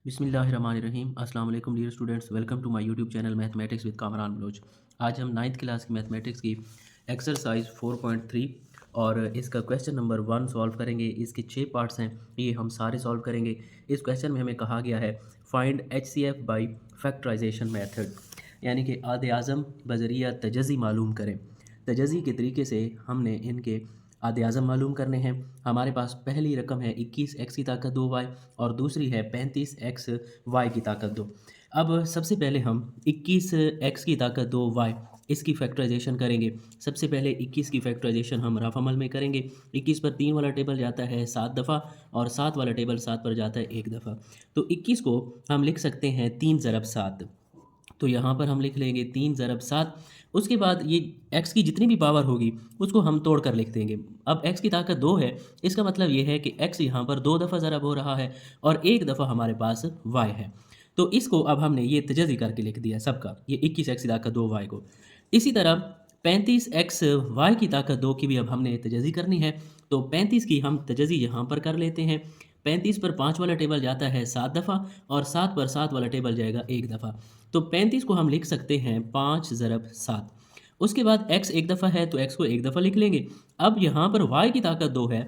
बिस्मिल्लाहिर्रहमानिर्रहीम अस्सलाम वालेकुम dear students, welcome to my YouTube channel mathematics with Kamran Baloch. आज हम नाइन्थ क्लास की मैथमेटिक्स की एक्सरसाइज 4.3 और इसका क्वेश्चन नंबर 1 सॉल्व करेंगे। इसके 6 पार्ट्स हैं, ये हम सारे सॉल्व करेंगे। इस क्वेश्चन में हमें कहा गया है find HCF by factorisation method, यानी कि आदे आज़म बज़रिया तजज़ी मालूम करें। तजज़ी के तरीके से हमने इनके आदे आज़म मालूम करने हैं। हमारे पास पहली रकम है 21x की ताकत 2y और दूसरी है 35xy की ताकत 2। अब सबसे पहले हम 21x की ताकत 2y इसकी फैक्टराइजेशन करेंगे। सबसे पहले 21 की फैक्टराइजेशन हम रफ अमल में करेंगे। 21 पर 3 वाला टेबल जाता है 7 दफ़ा और 7 वाला टेबल 7 पर जाता है 1 दफ़ा। तो 21 को हम लिख सकते हैं 3 ज़रब 7। तो यहाँ पर हम लिख लेंगे 3 ज़रब 7। उसके बाद ये x की जितनी भी पावर होगी उसको हम तोड़ कर लिख देंगे। अब x की ताकत 2 है, इसका मतलब ये है कि x यहाँ पर 2 दफ़ा ज़रब हो रहा है और 1 दफ़ा हमारे पास y है। तो इसको अब हमने ये तजज़ी करके लिख दिया सबका, ये 21x की ताकत 2y को। इसी तरह 35xy की ताकत 2 की भी अब हमने तजज़ी करनी है। तो 35 की हम तजज़ी यहाँ पर कर लेते हैं। 35 पर 5 वाला टेबल जाता है 7 दफ़ा और 7 पर 7 वाला टेबल जाएगा 1 दफ़ा। तो 35 को हम लिख सकते हैं 5 ज़रब 7। उसके बाद x 1 दफ़ा है तो x को 1 दफ़ा लिख लेंगे। अब यहाँ पर y की ताकत 2 है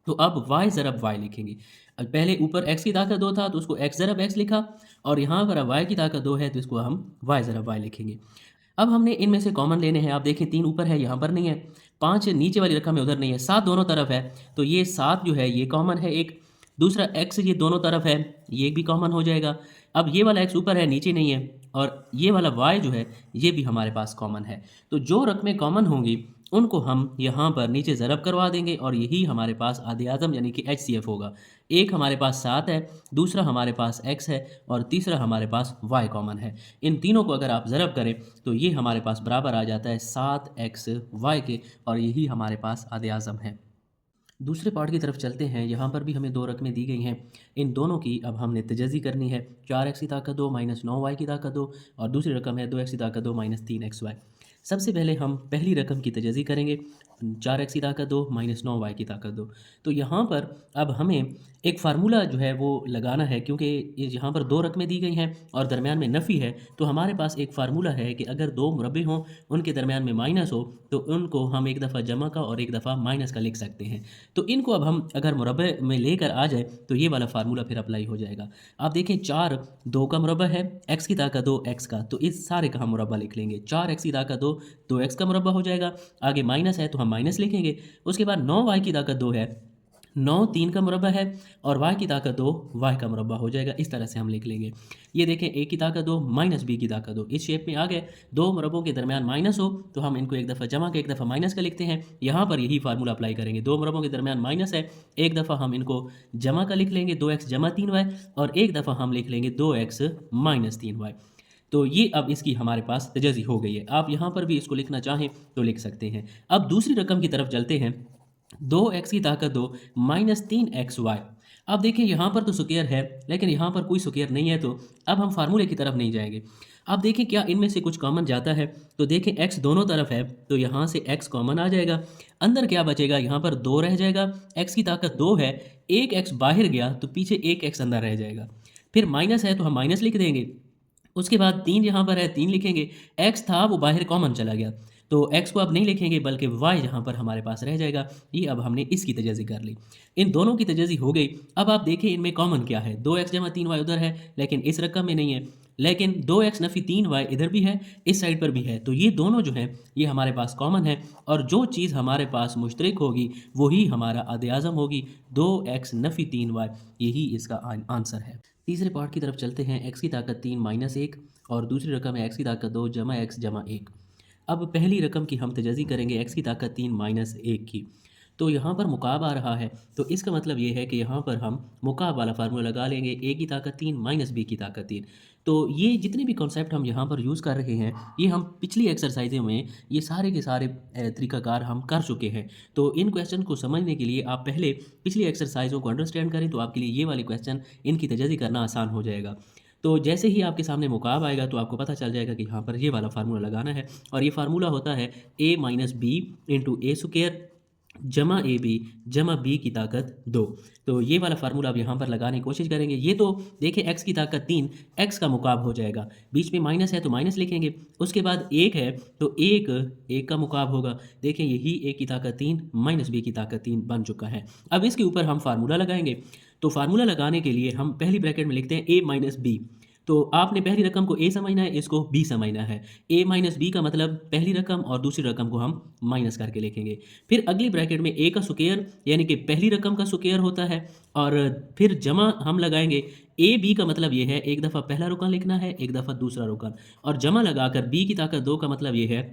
तो अब y ज़रब y लिखेंगे। अब पहले ऊपर x की ताकत 2 था तो उसको x ज़रब x लिखा और यहाँ पर अब y की ताकत 2 है तो इसको हम y ज़रब y लिखेंगे। अब हमने इनमें से कॉमन लेने हैं। आप देखें 3 ऊपर है, यहाँ पर नहीं है। 5 नीचे वाली रकम है, उधर नहीं है। 7 दोनों तरफ है तो ये 7 जो है ये कॉमन है एक। दूसरा x ये दोनों तरफ है, ये भी कॉमन हो जाएगा। अब ये वाला x ऊपर है, नीचे नहीं है और ये वाला y जो है ये भी हमारे पास कॉमन है। तो जो रकमें कॉमन होंगी उनको हम यहाँ पर नीचे ज़रब करवा देंगे और यही हमारे पास आदे आज़म यानी कि HCF होगा। एक हमारे पास 7 है, दूसरा हमारे पास x है और तीसरा हमारे पास y कॉमन है। इन तीनों को अगर आप ज़रब करें तो ये हमारे पास बराबर आ जाता है 7xy के और यही हमारे पास आदे आज़म है। दूसरे पार्ट की तरफ चलते हैं। यहाँ पर भी हमें 2 रकमें दी गई हैं। इन दोनों की अब हमने तजज़ी करनी है। 4x की ताकत 2 माइनस 9y की ताकत 2 और दूसरी रकम है 2x की ताकत 2 माइनस 3xy। सबसे पहले हम पहली रकम की तजज़ी करेंगे। 4x की ताकत 2 माइनस 9y की ताकत 2। तो यहाँ पर अब हमें एक फ़ार्मूला जो है वो लगाना है, क्योंकि यहाँ पर 2 रकमें दी गई हैं और दरमियान में नफ़ी है। तो हमारे पास एक फ़ार्मूला है कि अगर 2 मुरब्बे हों, उनके दरमियान में माइनस हो तो उनको हम एक दफ़ा जमा का और एक दफ़ा माइनस का लिख सकते हैं। तो इनको अब हम अगर मुरब्बे में लेकर आ जाए तो ये वाला फार्मूला फिर अप्लाई हो जाएगा। आप देखें 4 2 का मुरब्बा है, x की ताकत 2 x का, तो इस सारे का हम मुरब्बा लिख लेंगे। 4x की ताकत 2 2x का मुरब्बा हो जाएगा। आगे माइनस है तो हम माइनस लिखेंगे। उसके बाद 9y की ताकत 2 है, 9 3 का मुरब्बा है और y की ताकत 2 y का मुरब्बा हो जाएगा। इस तरह से हम लिख लेंगे। ये देखें a की ताकत 2 माइनस b की ताकत 2 इस शेप में आ गए। 2 मुरब्बों के दरमियान माइनस हो तो हम इनको एक दफ़ा जमा के एक दफ़ा माइनस का लिखते हैं। यहाँ पर यही फार्मूला अप्लाई करेंगे। 2 मुरब्बों के दरमियान माइनस है, एक दफ़ा हम इनको जमा का लिख लेंगे 2x जमा 3y और एक दफ़ा हम लिख लेंगे 2x माइनस 3y। तो ये अब इसकी हमारे पास तजज़ी हो गई है। आप यहाँ पर भी इसको लिखना चाहें तो लिख सकते हैं। अब दूसरी रकम की तरफ चलते हैं। 2x की ताकत 2 माइनस 3xy। अब देखिए यहाँ पर तो स्क्वायर है लेकिन यहाँ पर कोई स्क्वायर नहीं है, तो अब हम फार्मूले की तरफ नहीं जाएंगे। अब देखें क्या इनमें से कुछ कॉमन जाता है। तो देखें x दोनों तरफ है तो यहाँ से x कॉमन आ जाएगा। अंदर क्या बचेगा, यहाँ पर 2 रह जाएगा। x की ताकत 2 है, एक x बाहर गया तो पीछे एक x अंदर रह जाएगा। फिर माइनस है तो हम माइनस लिख देंगे। उसके बाद 3 यहाँ पर है, 3 लिखेंगे। x था वो बाहर कॉमन चला गया तो x को अब नहीं लिखेंगे बल्कि y यहाँ पर हमारे पास रह जाएगा। ये अब हमने इसकी तजज़ी कर ली। इन दोनों की तजज़ी हो गई। अब आप देखें इनमें कॉमन क्या है। 2x जमा 3y उधर है लेकिन इस रकम में नहीं है, लेकिन 2x नफ़ी 3y इधर भी है, इस साइड पर भी है। तो ये दोनों जो हैं ये हमारे पास कॉमन है और जो चीज़ हमारे पास मुश्तरक होगी वही हमारा आदे आज़म होगी। 2x नफ़ी 3y यही इसका आंसर है। तीसरे पार्ट की तरफ चलते हैं। x की ताकत 3 माइनस 1 और दूसरी रकम है x की ताकत 2 जमा x जमा 1। अब पहली रकम की हम तजज़ी करेंगे x की ताकत 3 माइनस 1 की। तो यहाँ पर मुकाब आ रहा है तो इसका मतलब ये है कि यहाँ पर हम मुकाब वाला फार्मूला लगा लेंगे। a की ताकत 3 माइनस b की ताकत 3। तो ये जितने भी कॉन्सेप्ट हम यहाँ पर यूज़ कर रहे हैं ये हम पिछली एक्सरसाइज़ों में ये सारे के सारे तरीक़ाकार हम कर चुके हैं। तो इन क्वेश्चन को समझने के लिए आप पहले पिछली एक्सरसाइज़ों को अंडरस्टैंड करें तो आपके लिए ये वाले क्वेश्चन इनकी तजज़ी करना आसान हो जाएगा। तो जैसे ही आपके सामने मुकाब आएगा तो आपको पता चल जाएगा कि यहाँ पर ये वाला फार्मूला लगाना है और ये फार्मूला होता है a minus B into A square जमा ए बी जमा बी की ताकत 2। तो ये वाला फार्मूला अब यहाँ पर लगाने की कोशिश करेंगे। ये तो देखिए x की ताकत 3 x का मुकाब हो जाएगा, बीच में माइनस है तो माइनस लिखेंगे। उसके बाद 1 है तो 1 का मुकाब होगा। देखें यही a की ताकत 3 माइनस b की ताकत 3 बन चुका है। अब इसके ऊपर हम फार्मूला लगाएंगे। तो फार्मूला लगाने के लिए हम पहली ब्रैकेट में लिखते हैं a माइनस बी। तो आपने पहली रकम को a समझना है, इसको b समझना है। a माइनस बी का मतलब पहली रकम और दूसरी रकम को हम माइनस करके लिखेंगे। फिर अगली ब्रैकेट में a का स्क्वायर यानी कि पहली रकम का स्क्वायर होता है, और फिर जमा हम लगाएंगे। ए बी का मतलब ये है एक दफ़ा पहला रुकन लिखना है, एक दफ़ा दूसरा रुकन, और जमा लगाकर b की ताकत 2 का मतलब ये है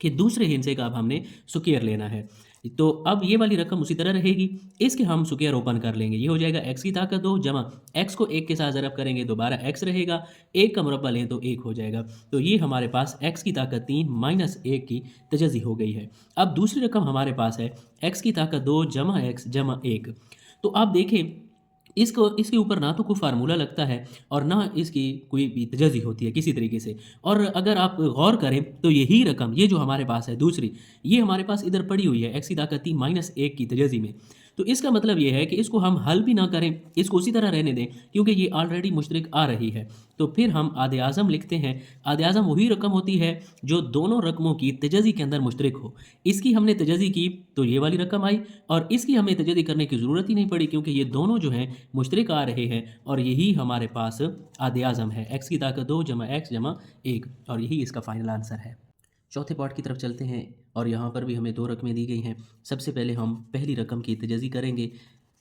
कि दूसरे हिस्से का अब हमने स्क्वायर लेना है। तो अब ये वाली रकम उसी तरह रहेगी, इसके हम स्क्वायर ओपन कर लेंगे। ये हो जाएगा x की ताकत 2 जमा x को 1 के साथ ज़रब करेंगे दोबारा x रहेगा, 1 का मुरब्बा लें तो 1 हो जाएगा। तो ये हमारे पास x की ताकत 3 माइनस 1 की तजज़ी हो गई है। अब दूसरी रकम हमारे पास है x की ताकत 2 जमा x जमा 1। तो आप देखें इसके ऊपर ना तो कोई फार्मूला लगता है और ना इसकी कोई भी तजज़ी होती है किसी तरीके से। और अगर आप गौर करें तो यही रकम, ये जो हमारे पास है दूसरी, ये हमारे पास इधर पड़ी हुई है x की ताकत 3 माइनस 1 की तजज़ी में। तो इसका मतलब ये है कि इसको हम हल भी ना करें, इसको उसी तरह रहने दें, क्योंकि ये ऑलरेडी मुश्तरिक आ रही है। तो फिर हम आदे आज़म लिखते हैं। आदे आज़म वही रकम होती है जो दोनों रकमों की तजज़ी के अंदर मुश्तरिक हो। इसकी हमने तजज़ी की तो ये वाली रकम आई, और इसकी हमें तजज़ी करने की ज़रूरत ही नहीं पड़ी, क्योंकि ये दोनों जो हैं मुश्तरिक आ रहे हैं, और यही हमारे पास आदे आज़म है x की ताकत 2 जमा x जमा 1, और यही इसका फाइनल आंसर है। चौथे पार्ट की तरफ चलते हैं, और यहाँ पर भी हमें 2 रकमें दी गई हैं। सबसे पहले हम पहली रकम की तजज़ी करेंगे।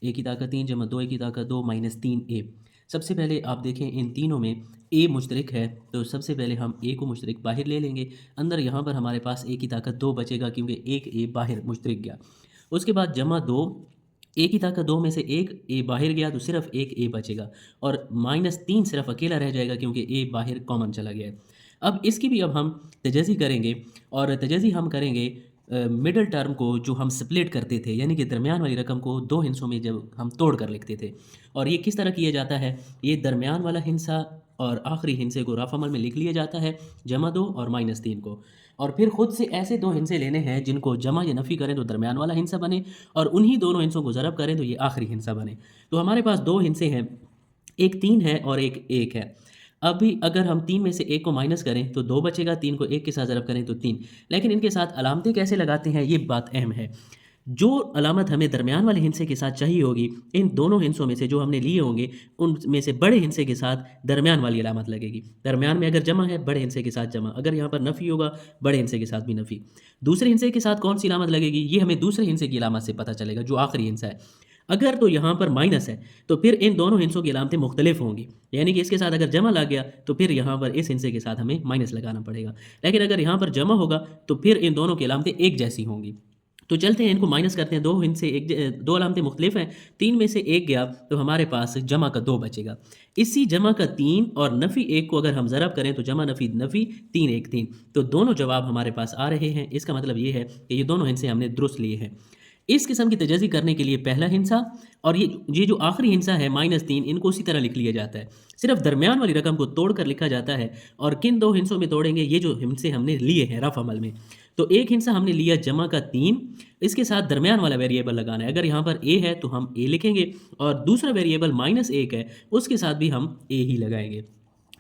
a की ताकत 3 जमा 2 a की ताकत 2 माइनस 3a। सबसे पहले आप देखें इन तीनों में a मुश्तरिक है, तो सबसे पहले हम a को मुश्तरिक बाहर ले लेंगे। अंदर यहाँ पर हमारे पास a की ताकत 2 बचेगा, क्योंकि एक a बाहर मुश्तरिक गया। उसके बाद जमा 2, a की ताकत 2 में से एक a बाहर गया तो सिर्फ एक a बचेगा, और माइनस 3 सिर्फ अकेला रह जाएगा क्योंकि a बाहर कॉमन चला गया है। अब इसकी भी अब हम तजज़ी करेंगे, और तजज़ी हम करेंगे मिडल टर्म को जो हम स्प्लिट करते थे, यानी कि दरमियान वाली रकम को 2 हिस्सों में जब हम तोड़ कर लिखते थे। और ये किस तरह किया जाता है, ये दरमियान वाला हिस्सा और आखिरी हिस्से को रफ़ अमल में लिख लिया जाता है, जमा 2 और माइनस 3 को। और फिर खुद से ऐसे 2 हिस्से लेने हैं जिनको जमा या नफ़ी करें तो दरमियान वाला हिस्सा बने, और उन्हीं दोनों हिस्सों को ज़रब करें तो ये आखिरी हिस्सा बने। तो हमारे पास 2 हिस्से हैं, एक 3 है और एक 1 है। अभी अगर हम 3 में से 1 को माइनस करें तो 2 बचेगा, 3 को 1 के साथ ज़रब करें तो 3। लेकिन इनके साथ अलामतें कैसे लगाते हैं, ये बात अहम है। जो अलामत हमें दरमियान वाले हिस्से के साथ चाहिए होगी, इन दोनों हिस्सों में से जो हमने लिए होंगे उनमें से बड़े हिस्से के साथ दरमियान वाली अलामत लगेगी। दरमियान में अगर जमा है, बड़े हिस्से के साथ जमा। अगर यहाँ पर नफ़ी होगा, बड़े हिस्से के साथ भी नफ़ी। दूसरे हिस्से के साथ कौन सी अलामत लगेगी, ये हमें दूसरे हिस्से की अलामत से पता चलेगा, जो आखिरी हिस्सा है। अगर तो यहाँ पर माइनस है तो फिर इन दोनों हिस्सों की अलामतें मुख्तलिफ होंगी, यानी कि इसके साथ अगर जमा लग गया तो फिर यहाँ पर इस हिस्से के साथ हमें माइनस लगाना पड़ेगा। लेकिन अगर यहाँ पर जमा होगा तो फिर इन दोनों की अलामतें एक जैसी होंगी। तो चलते हैं, इनको माइनस करते हैं। 2 हिस्से दो अलामतें मुख्तलिफ हैं, 3 में से 1 गया तो हमारे पास जमा का 2 बचेगा। इसी जमा का 3 और नफ़ी 1 को अगर हम ज़रब करें तो जमा नफ़ी नफ़ी 3 1 3, तो दोनों जवाब हमारे पास आ रहे हैं। इसका मतलब ये है कि ये दोनों हिस्से हमने दुरुस्त लिए हैं। इस किस्म की तजज़ी करने के लिए पहला हिस्सा और ये जो आखिरी हिस्सा है माइनस 3, इनको उसी तरह लिख लिया जाता है। सिर्फ दरमियान वाली रकम को तोड़ कर लिखा जाता है। और किन 2 हिस्सों में तोड़ेंगे, ये जो हिस्से हमने लिए हैं रफ अमल में। तो एक हिस्सा हमने लिया जमा का 3, इसके साथ दरमियान वाला वेरिएबल लगाना है। अगर यहाँ पर a है तो हम a लिखेंगे, और दूसरा वेरिएबल माइनस 1 है, उसके साथ भी हम a ही लगाएंगे।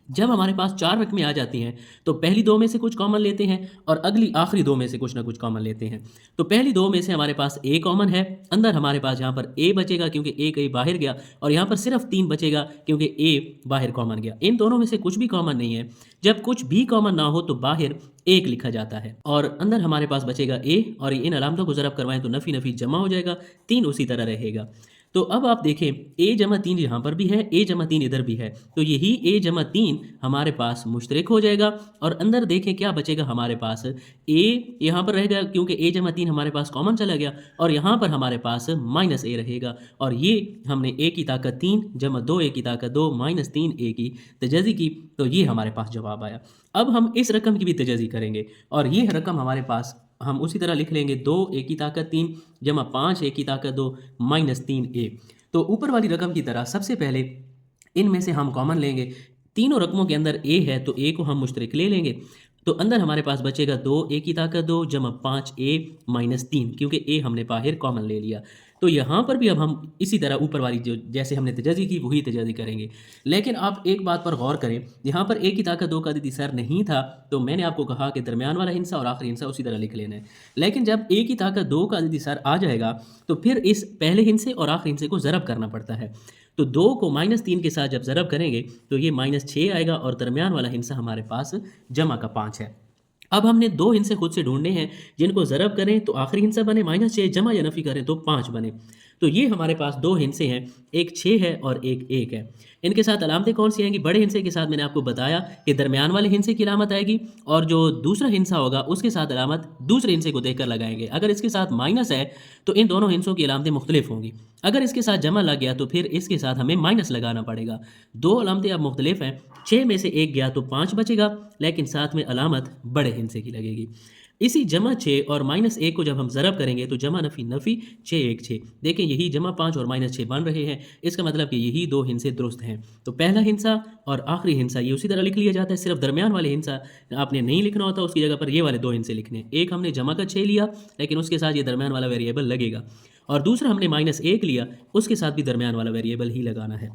जब हमारे पास 4 रकमें आ जाती हैं तो पहली 2 में से कुछ कॉमन लेते हैं और अगली आखिरी 2 में से कुछ ना कुछ कॉमन लेते हैं। तो पहली 2 में से हमारे पास a कॉमन है, अंदर हमारे पास यहाँ पर a बचेगा क्योंकि a कहीं बाहर गया, और यहाँ पर सिर्फ 3 बचेगा क्योंकि a बाहर कॉमन गया। इन दोनों में से कुछ भी कॉमन नहीं है। जब कुछ भी कॉमन ना हो तो बाहर 1 लिखा जाता है, और अंदर हमारे पास बचेगा a, और इन अलामतों को ज़रब करवाएं तो नफ़ी नफ़ी जमा हो जाएगा, 3 उसी तरह रहेगा। तो अब आप देखें a जमा 3 यहाँ पर भी है, a जमा 3 इधर भी है, तो यही a जमा 3 हमारे पास मुश्तरक हो जाएगा। और अंदर देखें क्या बचेगा हमारे पास, a यहाँ पर रहेगा क्योंकि a जमा 3 हमारे पास कॉमन चला गया, और यहाँ पर हमारे पास माइनस a रहेगा। और ये हमने a की ताकत 3 जमा 2a की ताकत 2 माइनस 3a की तजज़ी की, तो ये हमारे पास जवाब आया। अब हम इस रकम की भी तजज़ी करेंगे, और ये रकम हमारे पास हम उसी तरह लिख लेंगे 2a की ताकत 3 जमा 5a की ताकत 2 माइनस 3a। तो ऊपर वाली रकम की तरह सबसे पहले इनमें से हम कॉमन लेंगे। तीनों रकमों के अंदर a है तो a को हम मुश्तरक ले लेंगे। तो अंदर हमारे पास बचेगा 2 a की ताकत 2 जमा 5a माइनस 3, क्योंकि a हमने बाहर कॉमन ले लिया। तो यहाँ पर भी अब हम इसी तरह ऊपर वाली जो जैसे हमने तजाज़ी की वही तजाज़ी करेंगे। लेकिन आप एक बात पर गौर करें, यहाँ पर a की ताकत 2 का अददी सर नहीं था, तो मैंने आपको कहा कि दरमियान वाला हिस्सा और आखिरी हिस्सा उसी तरह लिख लेना है। लेकिन जब a की ताकत 2 का अददी सर आ जाएगा तो फिर इस पहले हिस्से और आखिरी हिस्से को ज़रब करना पड़ता है। तो 2 को -3 के साथ जब ज़रब करेंगे तो ये -6 आएगा और दरमियान वाला हिस्सा हमारे पास जमा का 5 है। अब हमने 2 हिस्से खुद से ढूंढने हैं जिनको ज़रब करें तो आखिरी हिस्सा बने, -6 जमा या नफ़ी करें तो 5 बने। तो ये हमारे पास 2 हिस्से हैं, एक 6 है और एक 1 है। इनके साथ अलामतें कौन सी आएंगी? बड़े हिस्से के साथ मैंने आपको बताया कि दरमियान वाले हिस्से की अलामत आएगी और जो दूसरा हिस्सा होगा उसके साथ अलामत दूसरे हिस्से को देखकर लगाएंगे। अगर इसके साथ माइनस है तो इन दोनों हिस्सों की अलामतें मुख्तलिफ होंगी। अगर इसके साथ जमा लग गया तो फिर इसके साथ हमें माइनस लगाना पड़ेगा। 2 अलामतें अब मुख्तलिफ हैं, 6 में से 1 गया तो 5 बचेगा, लेकिन साथ में अलामत बड़े हिस्से की लगेगी। इसी जमा 6 और -1 को जब हम ज़रब करेंगे तो जमा नफ़ी नफ़ी 6 1 6, देखें यही जमा 5 और -6 बन रहे हैं। इसका मतलब कि यही 2 हिस्से दुरुस्त हैं। तो पहला हिस्सा और आखिरी हिस्सा ये उसी तरह लिख लिया जाता है, सिर्फ दरमियान वाले हिस्सा आपने नहीं लिखना होता, उसकी जगह पर ये वाले 2 हिस्से लिखने हैं। एक हमने जमा का 6 लिया लेकिन उसके साथ ये दरमियान वाला वेरिएबल लगेगा, और दूसरा हमने -1 लिया, उसके साथ भी दरमियान वाला वेरिएबल ही लगाना है।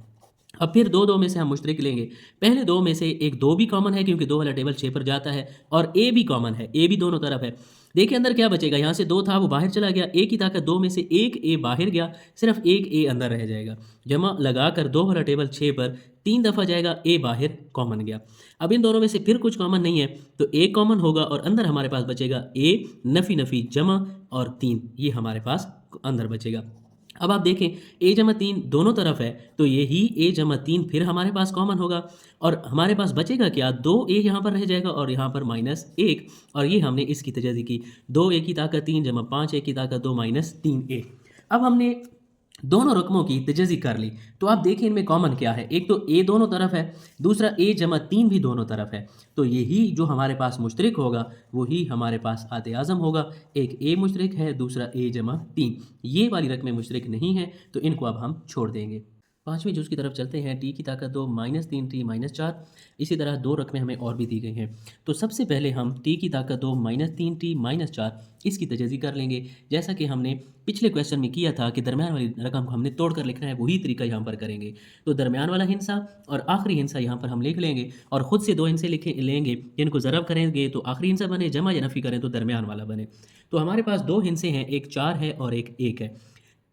अब फिर 2 में से हम मुश्तरक लेंगे। पहले 2 में से एक 2 भी कॉमन है क्योंकि 2 वाला टेबल 6 पर जाता है, और a भी कॉमन है, a भी दोनों तरफ है। देखिए अंदर क्या बचेगा, यहाँ से 2 था वो बाहर चला गया, a की ताकत 2 में से एक a बाहर गया, सिर्फ एक a अंदर रह जाएगा। जमा लगाकर 2 वाला टेबल 6 पर 3 दफ़ा जाएगा, a बाहर कॉमन गया। अब इन दोनों में से फिर कुछ कॉमन नहीं है तो a कॉमन होगा और अंदर हमारे पास बचेगा a नफ़ी नफ़ी जमा और 3, ये हमारे पास अंदर बचेगा। अब आप देखें a जमा 3 दोनों तरफ है तो यही a जमा 3 फिर हमारे पास कॉमन होगा, और हमारे पास बचेगा क्या, 2a यहाँ पर रह जाएगा और यहाँ पर -1, और ये हमने इसकी तजाज़ी की। 2a की ताकत 3 जमा 5a की ताकत 2 -3a। अब हमने दोनों रकमों की तजाज़ी कर ली, तो आप देखिए इनमें कॉमन क्या है। एक तो a दोनों तरफ है, दूसरा a जमा 3 भी दोनों तरफ है, तो यही जो हमारे पास मुश्तरक होगा वही हमारे पास आते आज़म होगा। एक a मुश्तरक है, दूसरा a जमा 3, ये वाली रकमें मुश्तरक नहीं हैं तो इनको अब हम छोड़ देंगे। 5वें जुज़ की तरफ चलते हैं। t की ताकत 2 -3t -4, इसी तरह 2 रकमें हमें और भी दी गई हैं। तो सबसे पहले हम t की ताकत 2 -3t -4 इसकी तजाज़ी कर लेंगे, जैसा कि हमने पिछले क्वेश्चन में किया था कि दरमियान वाली रकम को हमने तोड़ कर लिखना है, वही तरीका यहाँ पर करेंगे। तो दरमियान वाला हिस्सा और आखिरी हिस्सा यहाँ पर हम लिख लेंगे और ख़ुद से 2 हिस्से लिखे लेंगे, जिनको ज़रब करेंगे तो आखिरी हिस्सा बने, जमा या नफ़ी करें तो दरमियान वाला बने। तो हमारे पास 2 हिस्से हैं, एक 4 है और एक 1 है।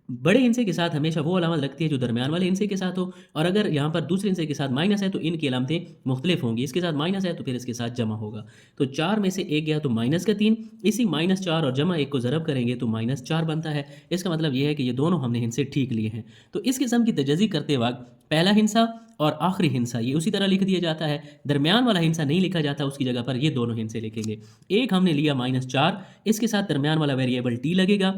बड़े हिस्से के साथ हमेशा वो अलामत लगती है जो दरमियान वाले हिस्से के साथ हो, और अगर यहाँ पर दूसरे हिस्से के साथ माइनस है तो इनकी अलामतें मुख्तलिफ होंगी। इसके साथ माइनस है तो फिर इसके साथ जमा होगा। तो 4 में से 1 गया तो -3, इसी -4 और जमा 1 को ज़रब करेंगे तो -4 बनता है। इसका मतलब ये है कि ये दोनों हमने हिस्से ठीक लिए हैं। तो इस किस्म की तजाज़ी करते वक्त पहला हिस्सा और आखिरी हिस्सा ये उसी तरह लिख दिया जाता है, दरमियान वाला हिस्सा नहीं लिखा जाता, उसकी जगह पर ये दोनों हिस्से लिखेंगे। एक हमने लिया -4, इसके साथ दरमियान वाला वेरिएबल t लगेगा,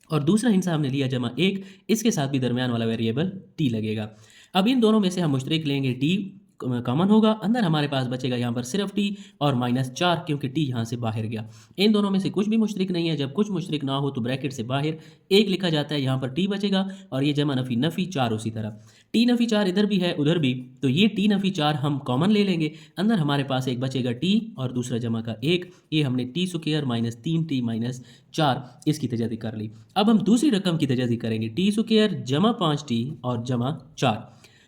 और दूसरा हिस्सा हमने लिया जमा 1, इसके साथ भी दरमियान वाला वेरिएबल t लगेगा। अब इन दोनों में से हम मुश्तरक लेंगे, t कॉमन होगा, अंदर हमारे पास बचेगा यहाँ पर सिर्फ t और -4 क्योंकि t यहाँ से बाहर गया। इन दोनों में से कुछ भी मुश्तरक नहीं है, जब कुछ मुश्तरक ना हो तो ब्रैकेट से बाहर 1 लिखा जाता है, यहाँ पर t बचेगा और ये जमा नफ़ी नफ़ी 4 उसी तरह। t नफ़ी 4 इधर भी है उधर भी, तो ये t नफ़ी 4 हम कॉमन ले लेंगे, अंदर हमारे पास एक बचेगा t और दूसरा जमा का 1, ये हमने t स्क्वायर -3t -4 इसकी तजाज़ी कर ली। अब हम दूसरी रकम की तजाज़ी करेंगे, t स्क्वायर जमा 5t और जमा 4,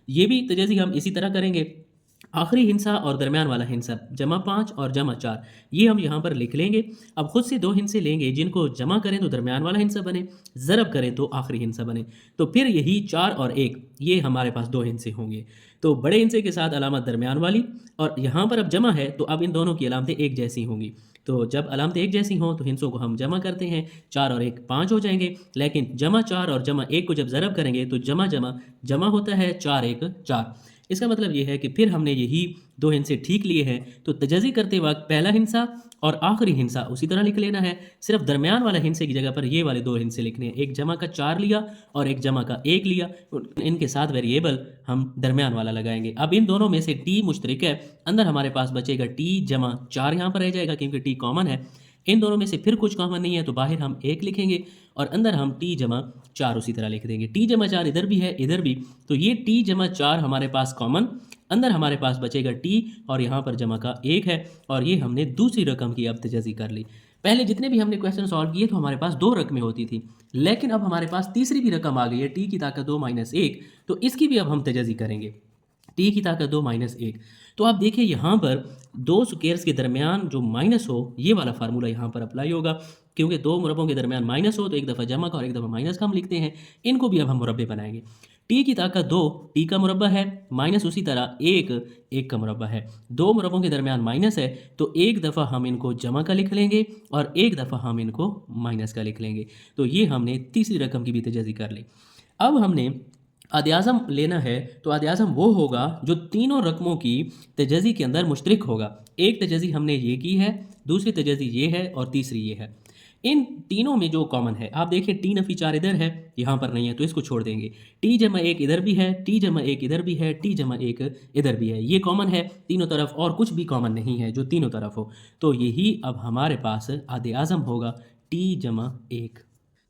ये भी तजाज़ी हम इसी तरह करेंगे। आखिरी हिस्सा और दरमियान वाला हिस्सा जमा 5 और जमा 4 ये हम यहाँ पर लिख लेंगे। अब खुद से 2 हिस्से लेंगे, जिनको जमा करें तो दरमियान वाला हिस्सा बने, ज़रब करें तो आखिरी हिस्सा बने, तो फिर यही 4 और 1 ये हमारे पास 2 हिस्से होंगे। तो बड़े हिस्से के साथ अलामत दरमियान वाली, और यहाँ पर अब जमा है तो अब इन दोनों की अलामतें एक जैसी होंगी। तो जब अलामतें एक जैसी हों तो हिस्सों को हम जमा करते हैं, 4 और 1 5 हो जाएंगे, लेकिन जमा 4 और जमा 1 को जब ज़रब करेंगे तो जमा जमा जमा होता है, 4 1 4। इसका मतलब ये है कि फिर हमने यही 2 हिस्से ठीक लिए हैं। तो तजाज़ी करते वक्त पहला हिस्सा और आखिरी हिस्सा उसी तरह लिख लेना है, सिर्फ दरमियान वाला हिस्से की जगह पर ये वाले 2 हिस्से लिखने हैं, एक जमा का 4 लिया और एक जमा का 1 लिया, इनके साथ वेरिएबल हम दरमियान वाला लगाएंगे। अब इन दोनों में से t मुश्तरक है, अंदर हमारे पास बचेगा t जमा 4 यहाँ पर रह जाएगा क्योंकि t कॉमन है। इन दोनों में से फिर कुछ कॉमन नहीं है तो बाहर हम 1 लिखेंगे और अंदर हम t जमा 4 उसी तरह लिख देंगे। टी जमा 4 इधर भी है, इधर भी, तो ये टी जमा 4 हमारे पास कॉमन, अंदर हमारे पास बचेगा टी और यहाँ पर जमा का 1 है, और ये हमने दूसरी रकम की अब तजज़ी कर ली। पहले जितने भी हमने क्वेश्चन सॉल्व किए तो हमारे पास 2 रकमें होती थी, लेकिन अब हमारे पास तीसरी भी रकम आ गई है, टी की ताकत 2 माइनस 1, तो इसकी भी अब हम तजज़ी करेंगे। टी की ताकत 2 माइनस 1, तो आप देखिए यहाँ पर दो स्क्वेयर्स के दरमियान जो माइनस हो, ये वाला फार्मूला यहाँ पर अप्लाई होगा, क्योंकि दो मुरब्बों के दरमियान माइनस हो तो एक दफ़ा जमा का और एक दफ़ा माइनस का हम लिखते हैं। इनको भी अब हम मुरब्बे बनाएंगे। टी की ताकत 2 टी का मुरब्बा है, माइनस उसी तरह 1 का मुरब्बा है। दो मुरब्बों के दरमियान माइनस है तो एक दफ़ा हम इनको जमा का लिख लेंगे और एक दफ़ा हम इनको माइनस का लिख लेंगे। तो ये हमने तीसरी रकम की भी तजज़ी कर ली। अब हमने आद्याज़म लेना है, तो आद्याज़म वो होगा जो तीनों रकमों की तजज़ी के अंदर मुश्तरक होगा। एक तजज़ी हमने ये की है, दूसरी तजज़ी ये है और तीसरी ये है। इन तीनों में जो कॉमन है, आप देखिए टी नफ़ी 4 इधर है, यहाँ पर नहीं है तो इसको छोड़ देंगे। टी जमा 1 इधर भी है, टी जमा 1 इधर भी है, टी जमा 1 इधर भी है, ये कॉमन है तीनों तरफ, और कुछ भी कॉमन नहीं है जो तीनों तरफ हो। तो यही अब हमारे पास आद्याज़म होगा, टी जमा 1।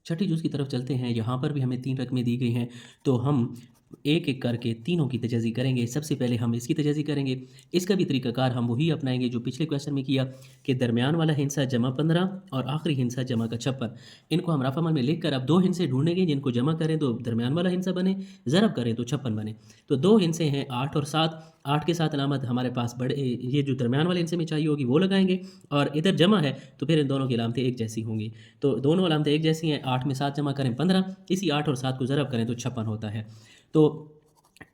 छठी जुज़ की तरफ चलते हैं। यहाँ पर भी हमें 3 रकमें दी गई हैं, तो हम एक एक करके तीनों की तजज़ी करेंगे। सबसे पहले हम इसकी तजज़ी करेंगे। इसका भी तरीक़ाकार हम वही अपनाएंगे जो पिछले क्वेश्चन में किया, कि दरमियान वाला हिस्सा जमा 15 और आखिरी हिस्सा जमा का 56। इनको हम रफ़अमल में लिख कर अब 2 हिस्से ढूंढेंगे, जिनको जमा करें तो दरमियान वाला हिस्सा बने, ज़रब करें तो 56 बने। तो 2 हिस्से हैं 8 और 7। 8 के साथ अलामत हमारे पास बड़े, ये जो दरमियान वाले हिस्से में चाहिए होगी वो लगाएंगे, और इधर जमा है तो फिर इन दोनों की अलामतें एक जैसी होंगी। तो दोनों अलामतें एक जैसी हैं। 8 में 7 जमा करें 15, इसी 8 और 7 को ज़रब करें तो 56 होता है। तो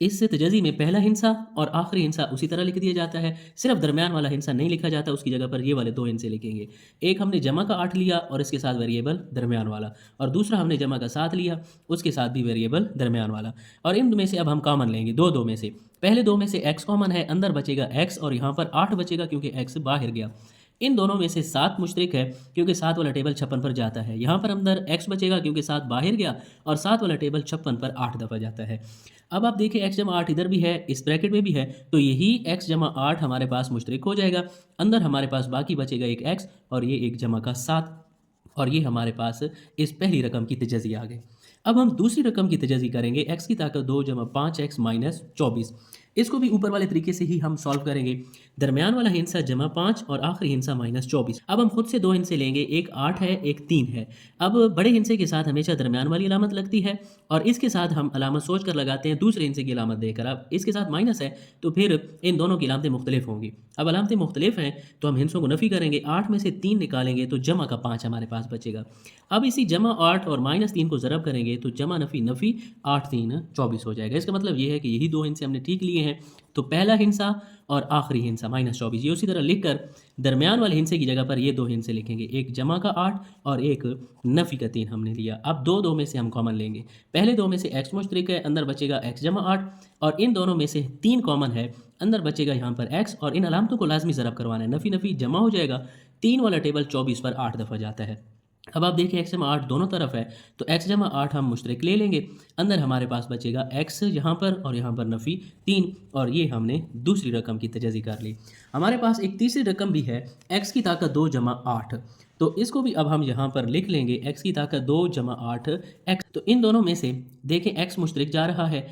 इस तजज़ी में पहला हिस्सा और आखिरी हिस्सा उसी तरह लिख दिया जाता है, सिर्फ दरमियान वाला हिस्सा नहीं लिखा जाता, उसकी जगह पर ये वाले 2 हिस्से लिखेंगे। एक हमने जमा का 8 लिया और इसके साथ वेरिएबल दरमियान वाला, और दूसरा हमने जमा का 7 लिया, उसके साथ भी वेरिएबल दरमियान वाला। और इन में से अब हम कॉमन लेंगे, दो में से। पहले 2 में से x कॉमन है, अंदर बचेगा x और यहाँ पर 8 बचेगा क्योंकि x बाहर गया। इन दोनों में से 7 मुश्तरक है क्योंकि 7 वाला टेबल 56 पर जाता है। यहाँ पर अंदर x बचेगा क्योंकि 7 बाहर गया, और 7 वाला टेबल 56 पर 8 दफ़ा जाता है। अब आप देखिए x जमा 8 इधर भी है, इस ब्रैकेट में भी है, तो यही x जमा 8 हमारे पास मुश्तरक हो जाएगा। अंदर हमारे पास बाकी बचेगा एक x और ये एक जमा का 7, और ये हमारे पास इस पहली रकम की तजज़ी आ गई। अब हम दूसरी रकम की तजज़ी करेंगे, x की ताकत 2 जमा 5x माइनस 24। इसको भी ऊपर वाले तरीके से ही हम सॉल्व करेंगे। दरमियान वाला हिस्सा जमा 5 और आखिरी हिस्सा माइनस 24। अब हम खुद से 2 हिस्से लेंगे, एक 8 है, एक 3 है। अब बड़े हिस्से के साथ हमेशा दरमियान वाली अलामत लगती है, और इसके साथ हम अलामत सोच कर लगाते हैं दूसरे हिस्से की अलामत देकर। अब इसके साथ माइनस है तो फिर इन दोनों की अलामतें मुख्तलिफ होंगी। अब अलामतें मुख्तलिफ हैं तो हम हिस्सों को नफ़ी करेंगे, 8 में से 3 निकालेंगे तो जमा का 5 हमारे पास बचेगा। अब इसी जमा 8 और माइनस 3 को ज़रब करेंगे तो जमा नफ़ी नफ़ी 8 3 24 हो जाएगा। इसका मतलब ये है कि यही 2 हिस्से हमने ठीक लिए हैं, तो पहला हिस्सा और आखिरी हिस्सा माइनस 24, ये उसी तरह लिखकर दरमियान वाले हिस्से की जगह पर ये 2 हिस्से लिखेंगे, एक जमा का 8 और एक नफ़ी का 3 हमने लिया। अब 2 में से हम कॉमन लेंगे। पहले 2 में से x मुश्तरक है, अंदर बचेगा x जमा 8, और इन दोनों में से 3 कॉमन है, अंदर बचेगा यहाँ पर x, और इन अलामतों को लाजमी ज़रब करवाना है। नफ़ी नफ़ी जमा हो जाएगा, 3 वाला टेबल 24 पर 8 दफ़ा जाता है। अब आप देखिए x जमा 8 दोनों तरफ है, तो x जमा 8 हम मुश्तरक ले लेंगे, अंदर हमारे पास बचेगा x यहाँ पर और यहाँ पर नफ़ी 3, और ये हमने दूसरी रकम की तजज़ी कर ली। हमारे पास एक तीसरी रकम भी है, x की ताकत 2 जमा 8, तो इसको भी अब हम यहाँ पर लिख लेंगे, x की ताकत 2 जमा 8 x। तो इन दोनों में से देखें x मुश्तरक जा रहा है,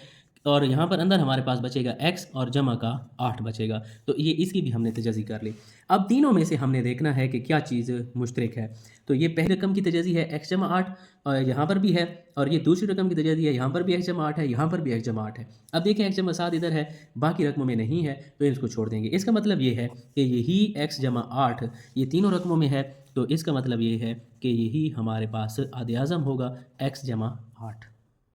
और यहाँ पर अंदर हमारे पास बचेगा x और जमा का 8 बचेगा, तो ये इसकी भी हमने तजज़ी कर ली। अब तीनों में से हमने देखना है कि क्या चीज़ मुश्तरक है। तो ये पहली रकम की तजज़ी है x जमा 8, और यहाँ पर भी है, और ये दूसरी रकम की तजज़ी है, यहाँ पर भी x जमा 8 है, यहाँ पर भी x जमा 8 है। अब देखें x जमा 7 इधर है, बाकी रकमों में नहीं है, तो इसको छोड़ देंगे। इसका मतलब ये है कि यही x जमा 8 ये तीनों रकमों में है, तो इसका मतलब ये है कि यही हमारे पास आद्याज़म होगा x जमा 8।